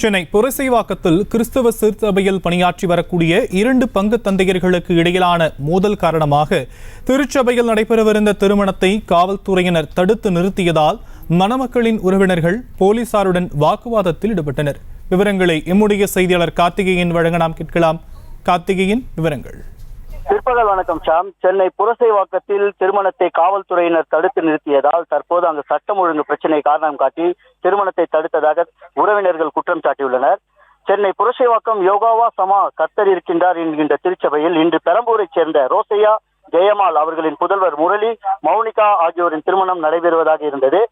சென்னை புரசைவாக்கத்தில் கிறிஸ்தவ சிறுசபையில் பணியாற்றி வரக்கூடிய 2 பங்கு தந்தையர்களுக்கு இடையிலான மோதல் காரணமாக திருச்சபையில் நடைபெறவிருந்த திருமணத்தை காவல்துறையினர் தடுத்து நிறுத்தியதால் மணமக்களின் உறவினர்கள் போலீசாருடன் வாக்குவாதத்தில் ஈடுபட்டனர். விவரங்களை எம்முடைய செய்தியாளர் கார்த்திகேயன் வழங்க நாம் கேட்கலாம். கார்த்திகேயன், விவரங்கள். பிற்பகல் வணக்கம் ஷாம். சென்னை புரசைவாக்கத்தில் திருமணத்தை காவல்துறையினர் தடுத்து நிறுத்தியதால் தற்போது அங்கு சட்டம் ஒழுங்கு பிரச்சனை காரணம் காட்டி திருமணத்தை தடுத்ததாக உறவினர்கள் குற்றம் சாட்டியுள்ளனர். சென்னை புரசைவாக்கம் யோகாவா சமா கர்த்தர் இருக்கின்றார் என்கின்ற திருச்சபையில் இன்று பெரம்பூரைச் சேர்ந்த ரோசையா ஜெயமால் அவர்களின் புதல்வர் முரளி, மௌனிகா ஆகியோரின் திருமணம் நடைபெறுவதாக இருந்தது.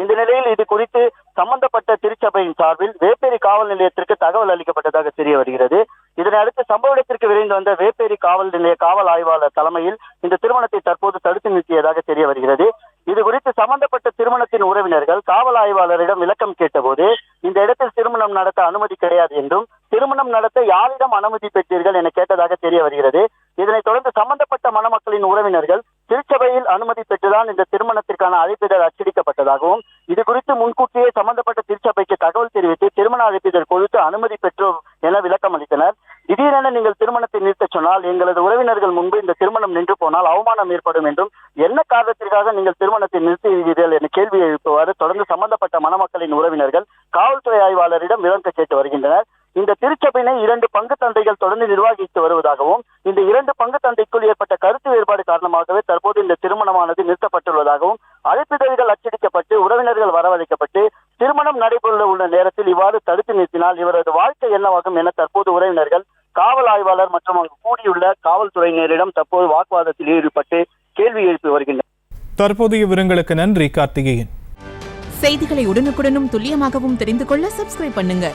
இந்த நிலையில் இது குறித்து சம்பந்தப்பட்ட திருச்சபையின் சார்பில் வேப்பேரி காவல் நிலையத்திற்கு தகவல் அளிக்கப்பட்டதாக தெரிய வருகிறது. இதனை அடுத்து சம்பவ இடத்திற்கு விரைந்து வந்த வேப்பேரி காவல் நிலைய காவல் ஆய்வாளர் தலைமையில் இந்த திருமணத்தை தற்போது தடுத்து நிறுத்தியதாக தெரிய வருகிறது. இது குறித்து சம்பந்தப்பட்ட திருமணத்தின் உறவினர்கள் காவல் ஆய்வாளரிடம் விளக்கம் கேட்டபோது இந்த இடத்தில் திருமணம் நடத்த அனுமதி கிடையாது என்றும், திருமணம் நடத்த யாரிடம் அனுமதி பெற்றீர்கள் என கேட்டதாக தெரிய வருகிறது. இதனைத் தொடர்ந்து சம்பந்தப்பட்ட மணமக்களின் உறவினர்கள் திருச்சபையில் அனுமதி பெற்றுதான் இந்த திருமணத்திற்கான அழைப்பிதழ் அச்சடிக்கப்பட்டதாகவும், இது குறித்து முன்கூட்டியே சம்பந்தப்பட்ட திருச்சபைக்கு தகவல் தெரிவித்து திருமண அழைப்பிதழ் கொடுத்து அனுமதி பெற்றோம் என விளக்கம் அளித்தனர். திடீரென நீங்கள் திருமணத்தை நிறுத்த சொன்னால் எங்களது உறவினர்கள் முன்பு இந்த திருமணம் நின்று போனால் அவமானம் ஏற்படும் என்றும், என்ன காரணத்திற்காக நீங்கள் திருமணத்தை நிறுத்துகிறீர்கள் என கேள்வி எழுப்புவாறு தொடர்ந்து சம்பந்தப்பட்ட மணமக்களின் உறவினர்கள் காவல்துறை ஆய்வாளரிடம் விளக்கம் கேட்டு வருகின்றனர். இந்த திருச்சபையினை 2 பங்கு தந்தைகள் தொடர்ந்து நிர்வகித்து வருவதாகவும், இந்த 2 பங்கு தந்தைக்குள் ஏற்பட்ட கருத்து வேறுபாடு காரணமாகவே தற்போது இந்த திருமணமானது நிறுத்தப்பட்டுள்ளதாகவும், அழைப்பிதழ்கள் அச்சடிக்கப்பட்டு உறவினர்கள் வரவழைக்கப்பட்டு திருமணம் நடைபெற உள்ள நேரத்தில் இவ்வாறு தடுத்து நிறுத்தினால் இவரது வாழ்க்கை என்னவாகும் என தற்போது உறவினர்கள் காவல் ஆய்வாளர் மற்றும் அங்கு கூடியுள்ள காவல்துறையினரிடம் தற்போது வாக்குவாதத்தில் ஈடுபட்டு கேள்வி எழுப்பி வருகின்றனர். தற்போதைய விவரங்களுக்கு நன்றி கார்த்திகேயன். செய்திகளை உடனுக்குடனும் துல்லியமாகவும் தெரிந்து கொள்ள சப்ஸ்கிரைப் பண்ணுங்க.